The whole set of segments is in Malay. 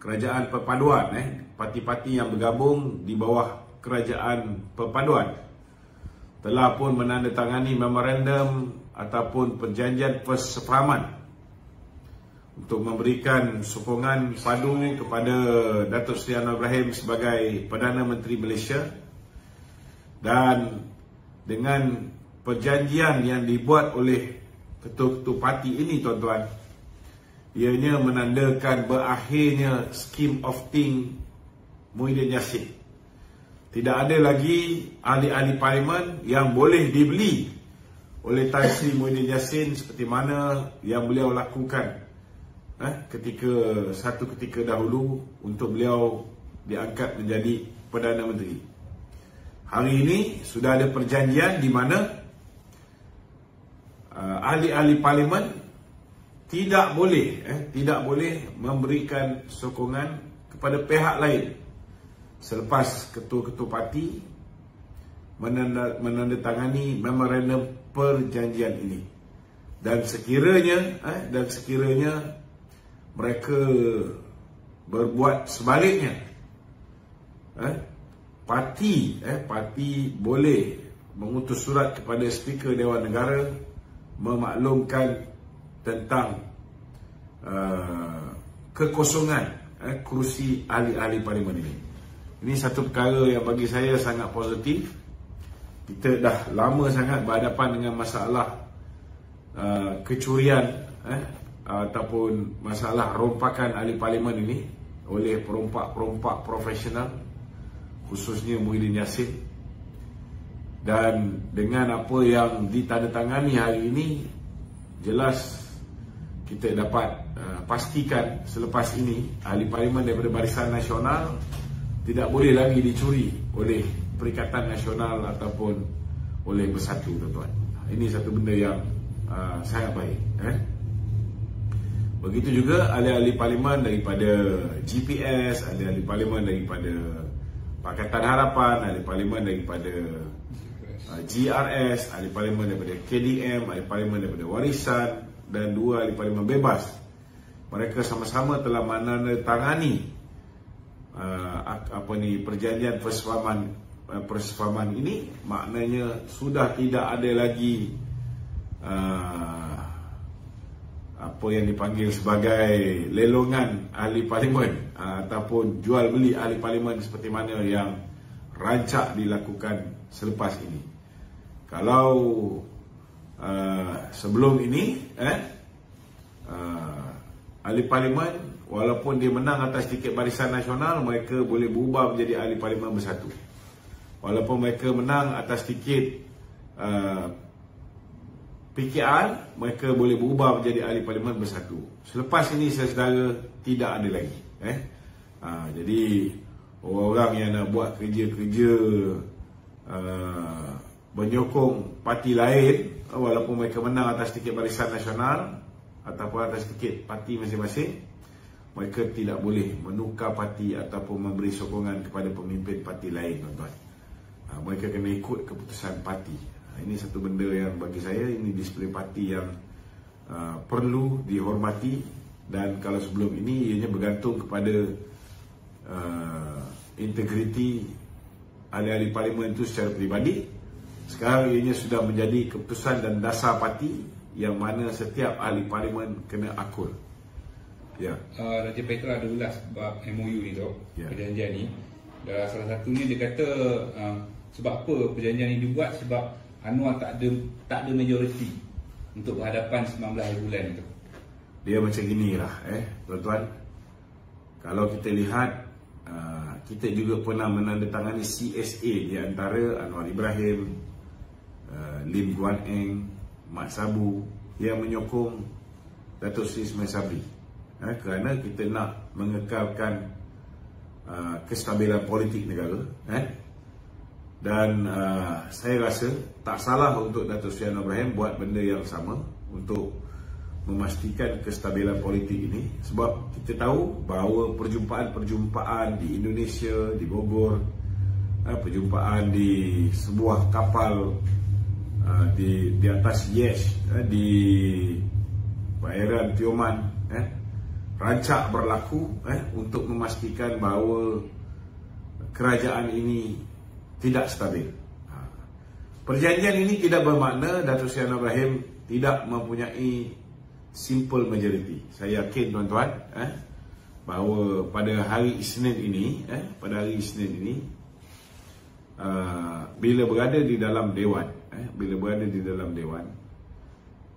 kerajaan perpaduan, parti-parti yang bergabung di bawah kerajaan perpaduan telah pun menandatangani memorandum ataupun perjanjian persefahaman untuk memberikan sokongan padu kepada Datuk Seri Anwar Ibrahim sebagai Perdana Menteri Malaysia. Dan dengan perjanjian yang dibuat oleh ketua-ketua parti ini, tuan-tuan, ianya menandakan berakhirnya scheme of thing Muhyiddin Yassin. Tidak ada lagi ahli-ahli parlimen yang boleh dibeli oleh Tan Sri Muhyiddin Yassin seperti mana yang beliau lakukan ketika dahulu untuk beliau diangkat menjadi Perdana Menteri. Hari ini sudah ada perjanjian di mana ahli-ahli parlimen tidak boleh memberikan sokongan kepada pihak lain selepas ketua-ketua parti menandatangani memorandum perjanjian ini. Dan sekiranya mereka berbuat sebaliknya, parti boleh mengutus surat kepada Speaker Dewan Negara memaklumkan tentang kekosongan kerusi ahli-ahli parlimen ini. Ini satu perkara yang bagi saya sangat positif. Kita dah lama sangat berhadapan dengan masalah kecurian ataupun masalah rompakan ahli parlimen ini oleh perompak-perompak profesional, khususnya Muhyiddin Yassin. Dan dengan apa yang ditandatangani hari ini, jelas kita dapat pastikan selepas ini ahli parlimen daripada Barisan Nasional tidak boleh lagi dicuri oleh Perikatan Nasional ataupun oleh Bersatu, tuan-tuan. Ini satu benda yang sangat baik. Begitu juga ahli-ahli parlimen daripada GPS, ahli-ahli parlimen daripada Pakatan Harapan, ahli parlimen daripada GRS, ahli parlimen daripada KDM, ahli parlimen daripada Warisan, dan 2 ahli parlimen bebas. Mereka sama-sama telah menandatangani perjanjian persefahaman ini. Maknanya sudah tidak ada lagi apa yang dipanggil sebagai lelongan ahli parlimen ataupun jual beli ahli parlimen seperti mana yang rancak dilakukan selepas ini. Kalau sebelum ini ahli parlimen walaupun dia menang atas tiket Barisan Nasional, mereka boleh berubah menjadi ahli parlimen Bersatu. Walaupun mereka menang atas tiket PKR, mereka boleh berubah menjadi ahli parlimen Bersatu. Selepas ini, saudara, tidak ada lagi. Jadi orang-orang yang nak buat kerja-kerja menyokong parti lain, walaupun mereka menang atas tiket Barisan Nasional ataupun atas tiket parti masing-masing, mereka tidak boleh menukar parti ataupun memberi sokongan kepada pemimpin parti lain, tuan-tuan. Mereka kena ikut keputusan parti. Ini satu benda yang bagi saya, ini disiplin parti yang perlu dihormati. Dan kalau sebelum ini ianya bergantung kepada integriti ahli-ahli parlimen itu secara peribadi, sekarang ianya sudah menjadi keputusan dan dasar parti yang mana setiap ahli parlimen kena akur. Raja Petra ada ulas bab MOU ni tu, perjanjian ni. Dan salah satunya dia kata sebab apa perjanjian ni dibuat, sebab Anwar tak ada majoriti untuk berhadapan 19 hari bulan itu. Dia macam ginilah tuan-tuan. Kalau kita lihat, kita juga pernah menandatangani CSA di antara Anwar Ibrahim, Lim Guan Eng, Mat Sabu yang menyokong Datuk Seri Ismail Sabri. Kerana kita nak mengekalkan kestabilan politik negara. Dan saya rasa tak salah untuk Datuk Seri Anwar Ibrahim buat benda yang sama untuk memastikan kestabilan politik ini. Sebab kita tahu bahawa perjumpaan-perjumpaan di Indonesia, di Bogor, perjumpaan di sebuah kapal di atas Yesh di perairan Tioman, rancak berlaku untuk memastikan bahawa kerajaan ini tidak stabil. Perjanjian ini tidak bermakna Datuk Seri Anwar Ibrahim tidak mempunyai simple majority. Saya yakin tuan-tuan bahawa pada hari Isnin ini bila berada di dalam dewan,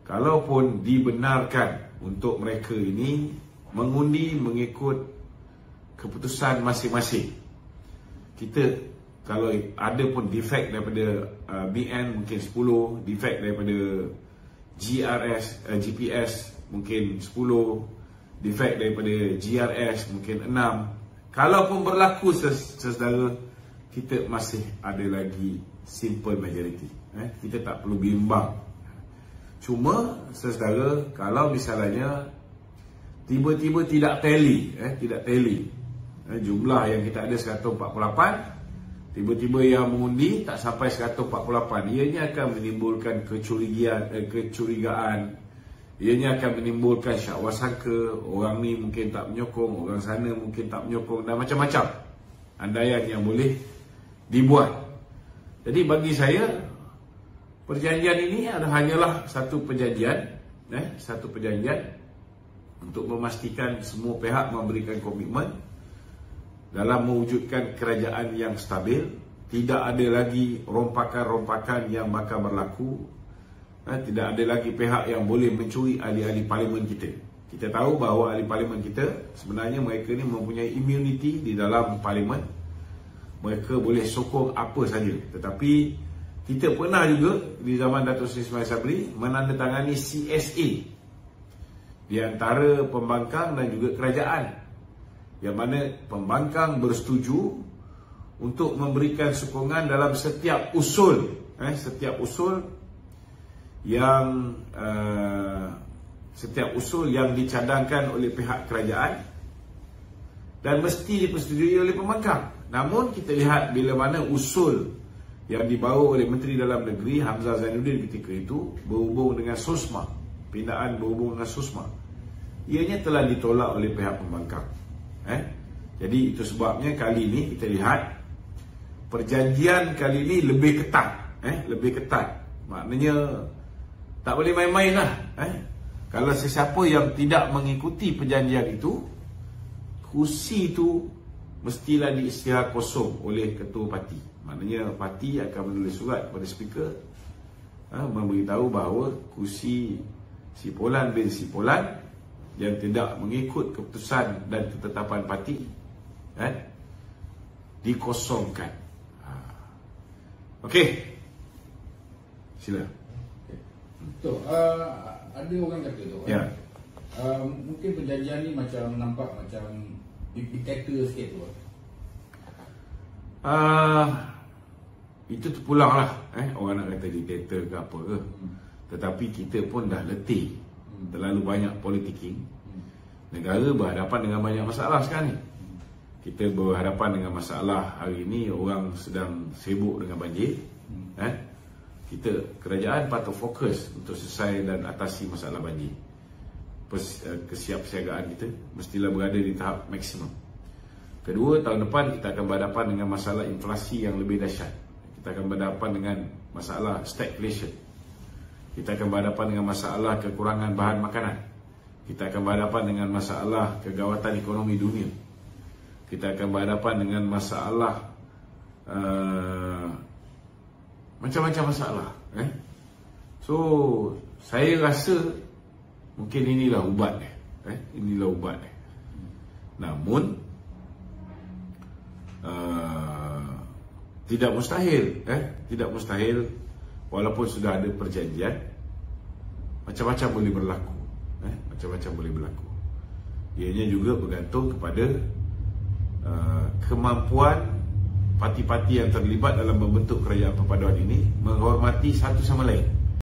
kalaupun dibenarkan untuk mereka ini mengundi mengikut keputusan masing-masing, kita kalau ada pun defect daripada BN mungkin 10, defect daripada GPS mungkin 10, defect daripada GRS mungkin 6. Kalaupun berlaku sesaudara, kita masih ada lagi simple majority. Kita tak perlu bimbang. Cuma sesaudara, kalau misalnya tiba-tiba tidak tally, jumlah yang kita ada 148, tiba-tiba yang mengundi tak sampai 148, ianya akan menimbulkan kecurigaan, ianya akan menimbulkan syakwasangka, orang ni mungkin tak menyokong, orang sana mungkin tak menyokong, dan macam-macam andaian yang boleh dibuat. Jadi bagi saya, perjanjian ini hanyalah satu perjanjian untuk memastikan semua pihak memberikan komitmen dalam mewujudkan kerajaan yang stabil. Tidak ada lagi rompakan-rompakan yang bakal berlaku. Tidak ada lagi pihak yang boleh mencuri ahli-ahli parlimen kita. Kita tahu bahawa ahli parlimen kita sebenarnya mereka ni mempunyai immunity di dalam parlimen. Mereka boleh sokong apa saja. Tetapi kita pernah juga di zaman Datuk Seri Ismail Sabri menandatangani CSA di antara pembangkang dan juga kerajaan, yang mana pembangkang bersetuju untuk memberikan sokongan dalam setiap usul yang dicadangkan oleh pihak kerajaan dan mesti dipersetujui oleh pembangkang. Namun kita lihat bila mana usul yang dibawa oleh Menteri Dalam Negeri Hamzah Zainuddin ketika itu berhubung dengan SOSMA, pindaan berhubung dengan SOSMA, ianya telah ditolak oleh pihak pembangkang. Jadi itu sebabnya kali ini kita lihat perjanjian kali ini lebih ketat. Maknanya tak boleh main-main lah. Kalau sesiapa yang tidak mengikuti perjanjian itu, kursi itu mestilah diisytihar kosong oleh ketua parti. Maknanya parti akan menulis surat kepada speaker memberitahu bahawa kursi Sipolan bin Sipolan yang tidak mengikut keputusan dan ketetapan parti dikosongkan. Okey, sila. So, ada orang kata tu, mungkin perjanjian ni macam nampak macam diktator sikit tu. Itu terpulang lah, orang nak kata diktator ke apa ke. Tetapi kita pun dah letih, terlalu banyak politicking. Negara berhadapan dengan banyak masalah sekarang ni. Kita berhadapan dengan masalah hari ini, orang sedang sibuk dengan banjir. Kerajaan patut fokus untuk selesai dan atasi masalah banjir. Kesiapsiagaan kita mestilah berada di tahap maksimum. Kedua, tahun depan kita akan berhadapan dengan masalah inflasi yang lebih dahsyat. Kita akan berhadapan dengan masalah stagflation. Kita akan berhadapan dengan masalah kekurangan bahan makanan. Kita akan berhadapan dengan masalah kegawatan ekonomi dunia. Kita akan berhadapan dengan masalah macam-macam masalah. So saya rasa mungkin inilah ubat inilah ubat. Namun tidak mustahil walaupun sudah ada perjanjian, macam-macam boleh berlaku. Macam-macam boleh berlaku. Ianya juga bergantung kepada kemampuan parti-parti yang terlibat dalam membentuk kerajaan perpaduan ini menghormati satu sama lain.